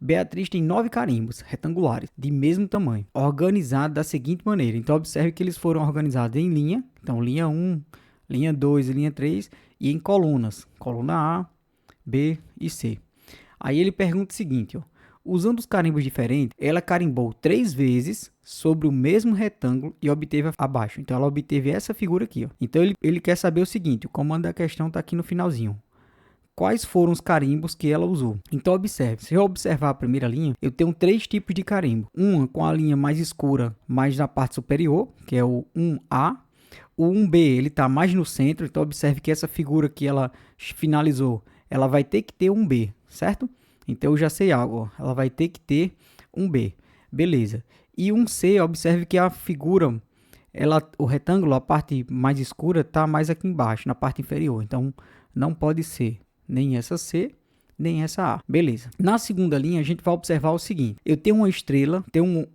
Beatriz tem 9 carimbos retangulares, de mesmo tamanho, organizados da seguinte maneira. Então, observe que eles foram organizados em linha. Então, linha 1, linha 2 e linha 3, e em colunas. Coluna A, B e C. Aí ele pergunta o seguinte, ó. Usando os carimbos diferentes, ela carimbou 3 vezes sobre o mesmo retângulo e obteve abaixo. Então, ela obteve essa figura aqui, ó. Então, ele quer saber o seguinte, o comando da questão está aqui no finalzinho. Quais foram os carimbos que ela usou? Então, observe. Se eu observar a primeira linha, eu tenho 3 tipos de carimbo. Uma com a linha mais escura, mais na parte superior, que é o 1A. O 1B, ele está mais no centro. Então, observe que essa figura que ela finalizou, ela vai ter que ter um B, certo? Então, eu já sei algo, ó. Ela vai ter que ter um B. Beleza. E um C, observe que a figura, o retângulo, a parte mais escura, está mais aqui embaixo, na parte inferior. Então, não pode ser nem essa C, nem essa A. Beleza. Na segunda linha, a gente vai observar o seguinte. Eu tenho uma estrela,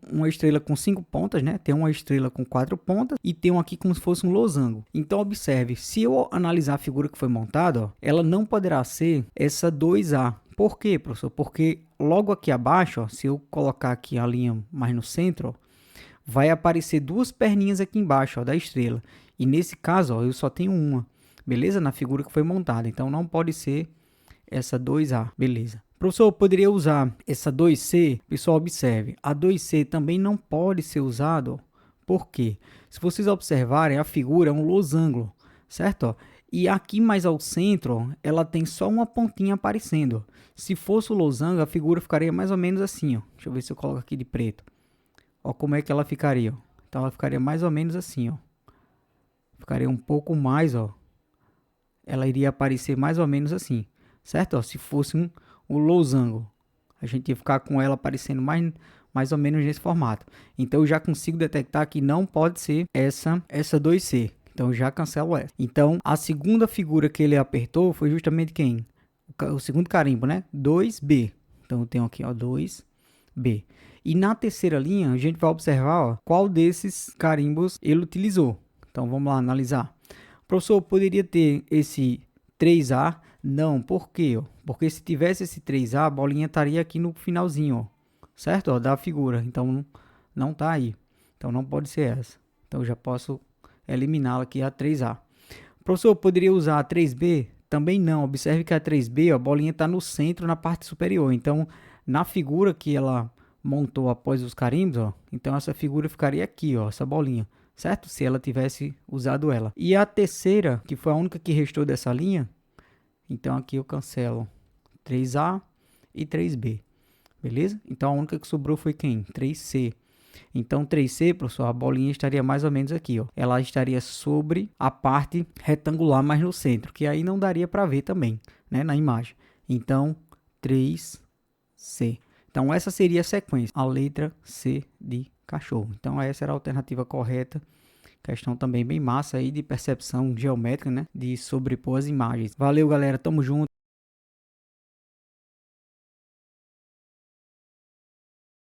uma estrela com 5 pontas, né? Tem uma estrela com 4 pontas e tem aqui como se fosse um losango. Então, observe, se eu analisar a figura que foi montada, ó, ela não poderá ser essa 2A. Por quê, professor? Porque logo aqui abaixo, ó, se eu colocar aqui a linha mais no centro, ó, vai aparecer 2 perninhas aqui embaixo, ó, da estrela. E nesse caso, ó, eu só tenho uma. Beleza? Na figura que foi montada. Então, não pode ser essa 2A. Beleza. Professor, eu poderia usar essa 2C? Pessoal, observe. A 2C também não pode ser usado. Por quê? Se vocês observarem, a figura é um losango, certo? E aqui mais ao centro, ela tem só uma pontinha aparecendo. Se fosse o losango, a figura ficaria mais ou menos assim, ó. Deixa eu ver se eu coloco aqui de preto. Ó, como é que ela ficaria, ó. Então, ela ficaria mais ou menos assim, ó. Ficaria um pouco mais, ó. Ela iria aparecer mais ou menos assim, certo? Ó, se fosse um losango, a gente ia ficar com ela aparecendo mais ou menos nesse formato. Então, eu já consigo detectar que não pode ser essa 2C. Então, eu já cancelo essa. Então, a segunda figura que ele apertou foi justamente quem? O segundo carimbo, né? 2B. Então, eu tenho aqui, ó, 2B. E na terceira linha, a gente vai observar, ó, qual desses carimbos ele utilizou. Então, vamos lá analisar. Professor, poderia ter esse 3A? Não, por quê? Porque se tivesse esse 3A, a bolinha estaria aqui no finalzinho, ó, certo? Ó, da figura. Então, não está aí. Então, não pode ser essa. Então, eu já posso eliminá-la aqui, a 3A. Professor, poderia usar a 3B? Também não. Observe que a 3B, ó, a bolinha está no centro, na parte superior. Então, na figura que ela montou após os carimbos, ó, então essa figura ficaria aqui, ó, essa bolinha. Certo? Se ela tivesse usado ela. E a terceira, que foi a única que restou dessa linha, então aqui eu cancelo 3A e 3B. Beleza? Então a única que sobrou foi quem? 3C. Então 3C, professor, a bolinha estaria mais ou menos aqui, ó. Ela estaria sobre a parte retangular mais no centro, que aí não daria para ver também, né, na imagem. Então 3C. Então essa seria a sequência, a letra C de cachorro. Então essa era a alternativa correta. Questão também bem massa aí de percepção geométrica, né? De sobrepor as imagens. Valeu, galera. Tamo junto.